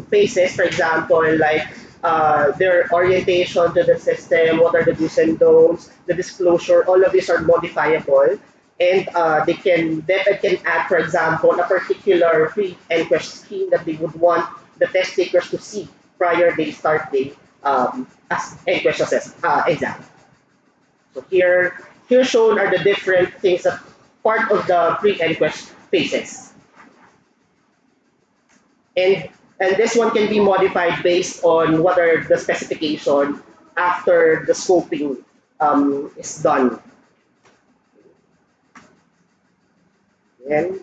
phases, for example, like their orientation to the system, what are the do's and don'ts, the disclosure, all of these are modifiable. And DepEd can add, for example, a particular pre-NQESH scheme that they would want the test takers to see prior they start the as NQESH exam. So here shown are the different things that part of the pre-NQESH phases. And this one can be modified based on what are the specification after the scoping is done. And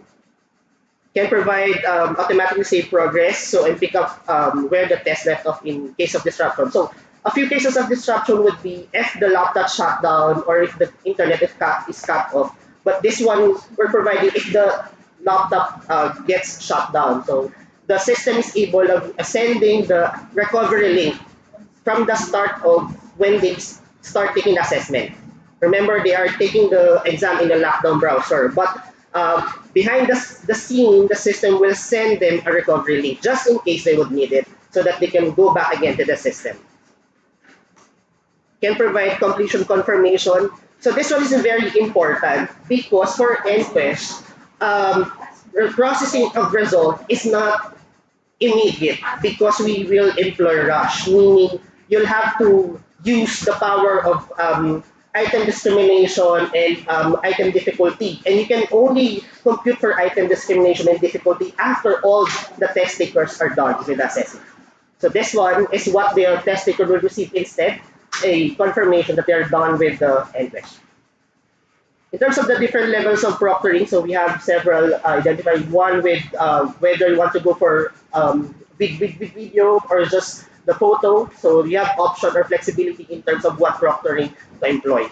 can provide automatically save progress, so and pick up where the test left off in case of disruption. So a few cases of disruption would be if the laptop shut down or if the internet is cut off. But this one we're providing if the laptop gets shut down. So the system is able of sending the recovery link from the start of when they start taking the assessment. Remember, they are taking the exam in the lockdown browser, but behind the scene, the system will send them a recovery link just in case they would need it so that they can go back again to the system. Can provide completion confirmation. So this one is very important because for NQESH, processing of result is not immediate because we will employ rush, meaning you'll have to use the power of item discrimination and item difficulty. And you can only compute for item discrimination and difficulty after all the test takers are done with assessment. So this one is what the test taker will receive instead, a confirmation that they are done with the NQESH. In terms of the different levels of proctoring, so we have several identified. One with whether you want to go for big video or just the photo. So we have option or flexibility in terms of what proctoring to employ.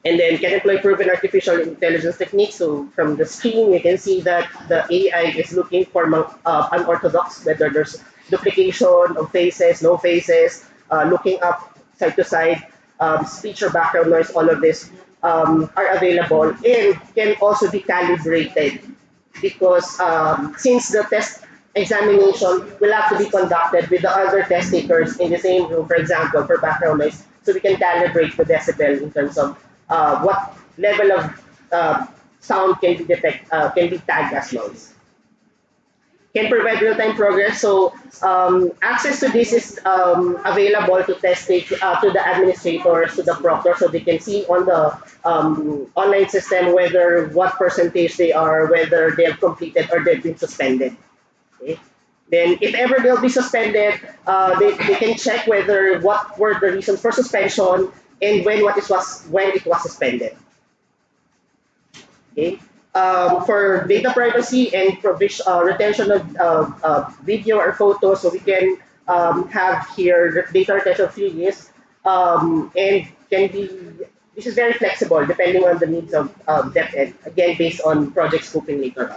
And then can employ proven artificial intelligence techniques. So from the screen, you can see that the AI is looking for unorthodox, whether there's duplication of faces, no faces, looking up side to side, speech or background noise, all of this are available and can also be calibrated because since the test examination will have to be conducted with the other test takers in the same room, for example, for background noise, so we can calibrate the decibel in terms of what level of sound can be tagged as noise. Can provide real-time progress. So access to this is available to test take to the administrators, to the proctor, so they can see on the online system whether what percentage they are, whether they have completed or they've been suspended. Okay. Then, if ever they'll be suspended, they can check whether what were the reasons for suspension and when it was suspended. Okay. For data privacy and retention of video or photos, so we can have here data retention 3 years, and can be this is very flexible depending on the needs of DepEd, again based on project scoping later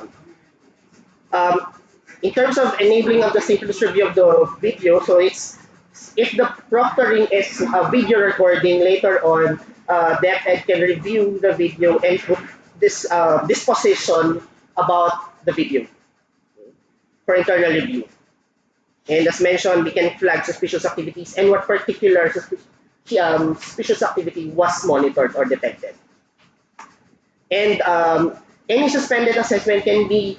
on. In terms of enabling of the synchronous review of the video, so it's if the proctoring is a video recording later on, DepEd can review the video and put this disposition about the video for internal review. And as mentioned, we can flag suspicious activities and what particular suspicious activity was monitored or detected. And any suspended assessment can be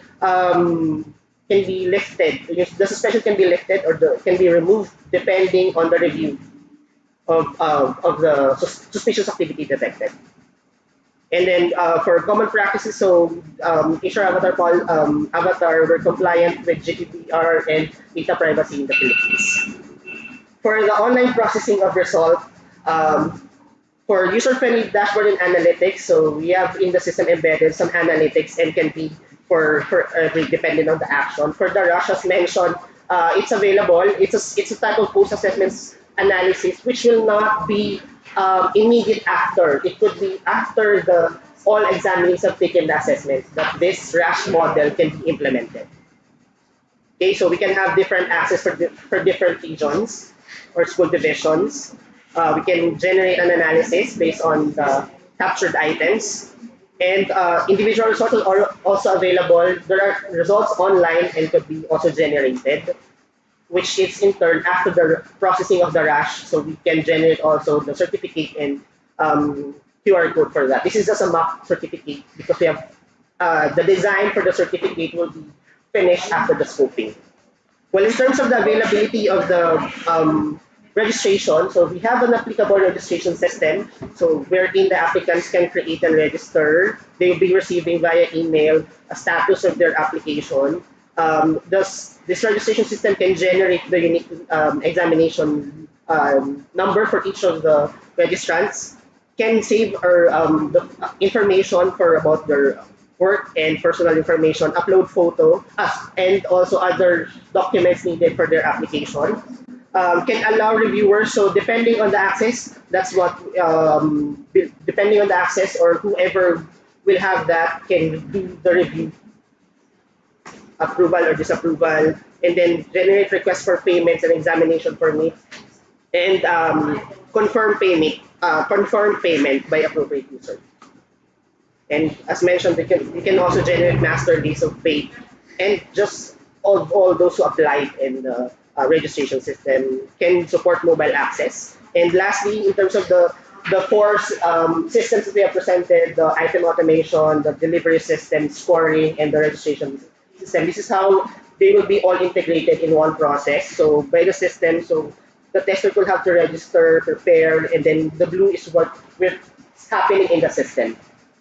lifted. The suspension can be lifted or can be removed depending on the review of the suspicious activity detected. And then for common practices, so HR Avatar were compliant with GDPR and data privacy in the Philippines. For the online processing of result, for user-friendly dashboard and analytics, so we have in the system embedded some analytics and can be for depending on the action. For the rush, as mentioned, it's available. It's a type of post-assessment analysis which will not be immediate after. It could be after all examinees have taken the assessment that this RASH model can be implemented. Okay, so we can have different access for different regions or school divisions. We can generate an analysis based on the captured items, And individual resources are also available. There are results online and could be also generated, which is in turn after the processing of the RASH, so we can generate also the certificate and QR code for that. This is just a mock certificate because we have the design for the certificate will be finished after the scoping. Well, in terms of the availability of the registration, so we have an applicable registration system. So wherein the applicants can create and register, they will be receiving via email a status of their application. This registration system can generate the unique examination number for each of the registrants, can save the information for about their work and personal information, upload photo, and also other documents needed for their application. Can allow reviewers, so depending on the access, that's what, depending on the access or whoever will have that can do the review, approval or disapproval, and then generate requests for payments and examination permits, and confirm payment by appropriate user. And as mentioned, we can also generate master days of pay, and just all those who applied in the registration system can support mobile access. And lastly, in terms of the four systems that we have presented, the item automation, the delivery system, scoring, and the registration system, this is how they will be all integrated in one process. So by the system, so the tester will have to register, prepare, and then the blue is what will happening in the system.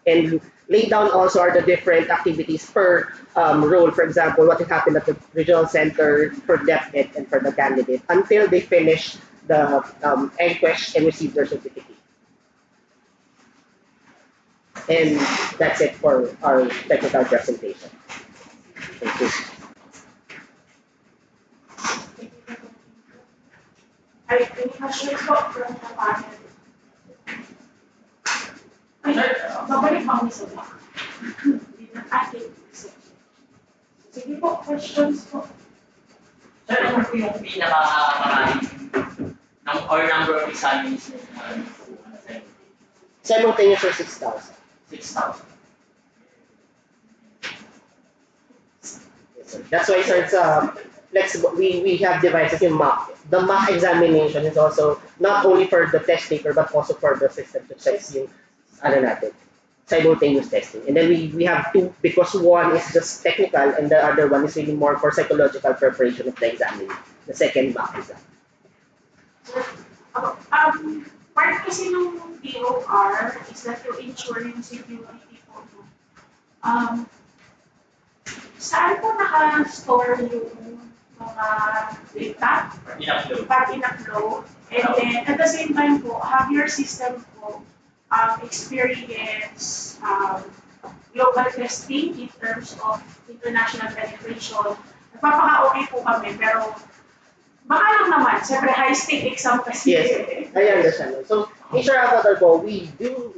And lay down also are the different activities per role. For example, what will happen at the regional center for DepEd and for the candidate until they finish the NQESH and receive their certificate. And that's it for our technical presentation. Thank you. Any questions from the panel? Babalik kami sa back. Ating sige po, questions po. Sir, ano po yung pinaka-marami or number of examinations na Simultaneous or 6,000? 6,000. Yes, sir. That's why, sir, it's flexible. We have devices in mock. The mock examination is also not only for the test taker but also for the system to check yung simultaneous testing. And then we have two, because one is just technical and the other one is really more for psychological preparation of the exam. The second mock exam. Part kasi nung DOR is that to ensure yung security po. Saan po naka-store yung mga data? Pag in-upload. And then, at the same time po, have your system po experience global testing in terms of international penetration. Nagpapaka-okay po kami, pero baka lang naman, siyempre high-stake exam kasi. Yes, I understand. So, in short, we do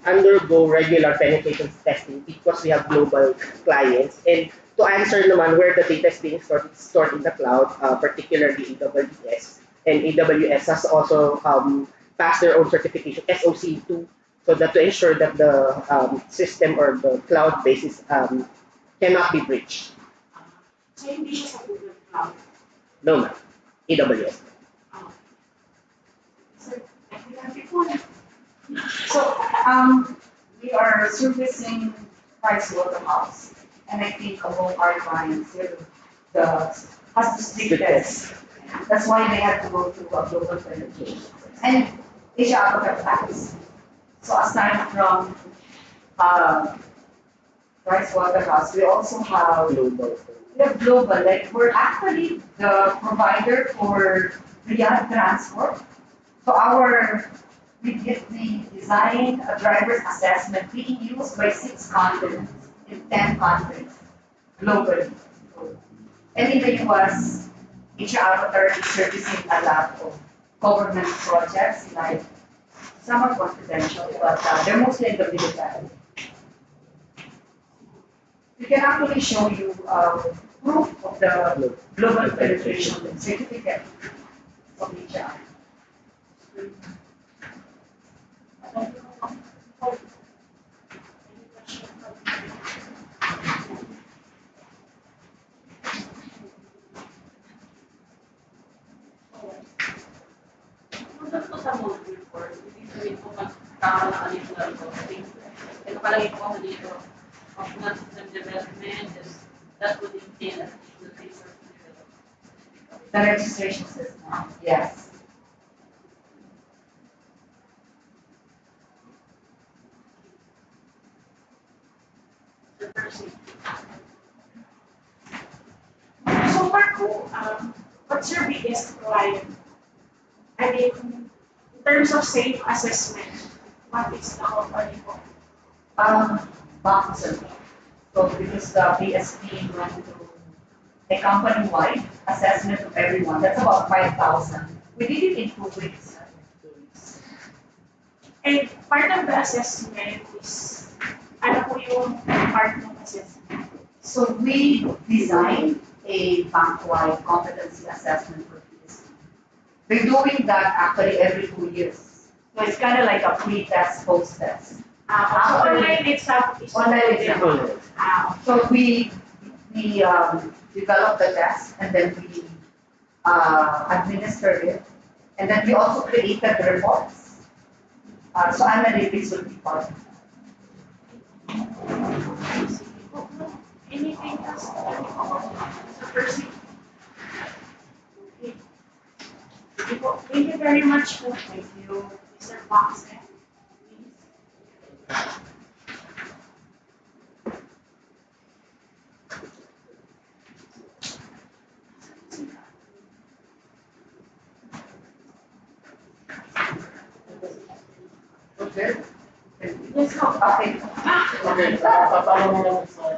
undergo regular penetration testing because we have global clients. And to answer naman where the data is being stored, it's stored in the cloud, particularly AWS. And AWS has also passed their own certification, SOC2, so that to ensure that the system or the cloud basis cannot be breached. So, hindi siya sa Google Cloud? No, ma'am. AWS. So, we are servicing Price Waterhouse, and I think among our clients, has the strictest. That's why they have to go through a global penetration. And Asia Africa tax. So aside from Price Waterhouse, we also have global. Like we're actually the provider for Riyadh transport. So we design a driver's assessment being used by 6 continents in 10 countries globally. And in the US, Asia Africa is servicing a lot of government projects, like some are confidential, but they're mostly in the military. We can actually show you proof of the global penetration certificate from Asia. Punta ko sa mode report, ibig sabihin po magkakalaan ito lang ito. Ito palagi po ako dito. Of non-system development, that would entail additional resource development. The registration system, yes. So far po, what's your biggest client? I mean, in terms of safe assessment, what is the company po? Boxer. So because the PSP went through a company-wide assessment of everyone, that's about 5,000. We did it in 2 weeks. And part of the assessment is, ano po yung part ng assessment? So we designed a bank-wide competency assessment for PSP. We're doing that actually every 2 years. So it's kind of like a pre-test, post-test. So online exam is Online exam. So we developed the test and then we administered it. And then we also created the reports. So analytics will be part of that. Anything else? So first, okay. Thank you very much po. Thank you, Mr. Box. Okay. Yes, po. Okay. Okay, tatanong mo naman sa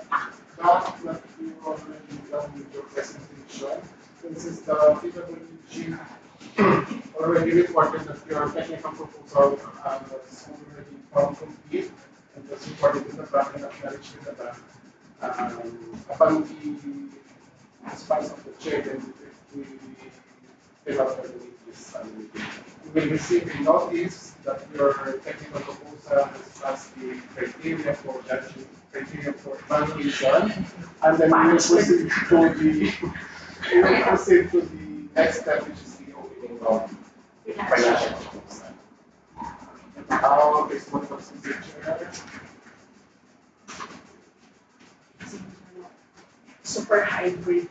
that you already done with your presentation. This is the PWG already reported that your technical proposal was already found complete and was reported in the bank and acknowledged in the bank. Upon the response of the chair, then we fill out the this meeting. You will receive a notice that your technical proposal has passed the criteria for judging, criteria for evaluation, and then we will proceed to the next step, which is the opening of the financial proposal. How is what was the chair? Super hybrid.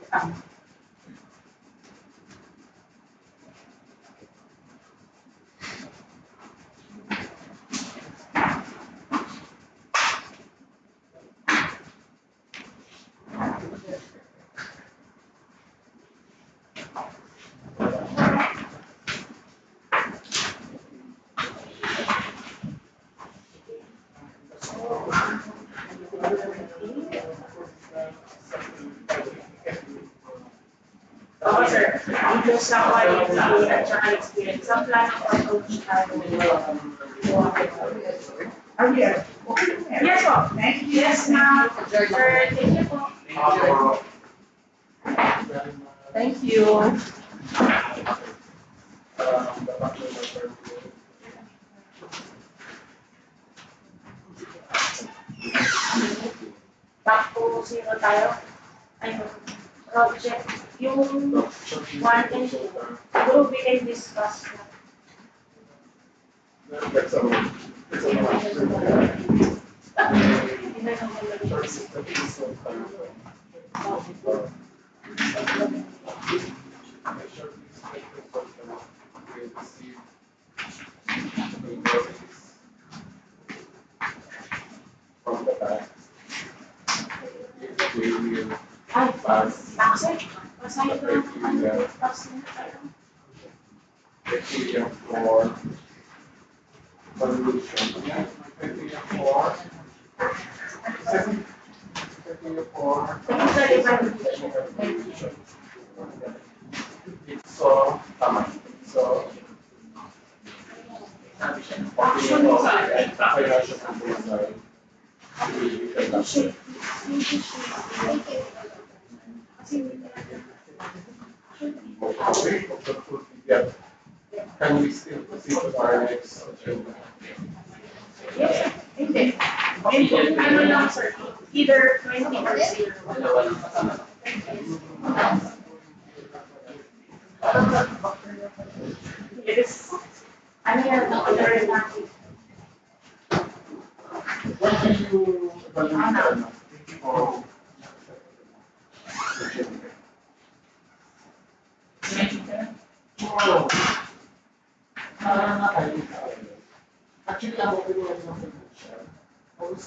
Oo, sir. Yung sa quality at saka experience. Sa plano ko approach tayo. Are we okay? Yes po. Thank you. Yes, ma'am. Sir, thank you po. Thank you. Tapos, sino tayo? Ayun. Project. Yung 1 and 2. Siguro we can discuss na. That's a rule. It's a from the back. We will Ay, pass bakit? Basahin ko lang ang ano. Pass na tayo. criteria for evaluation. Criteria for criteria for Technical evaluation. technical evaluation. So, tama. So, Actually, financial proposal. Kasi Okay, yeah. Can we still proceed to our next agenda? yes, hindi. And kung ano lang, sir, either 20 or 0. Yes. Ano yan, order na. What do you evaluate for tomorrow? Actually, I'm opening a financial.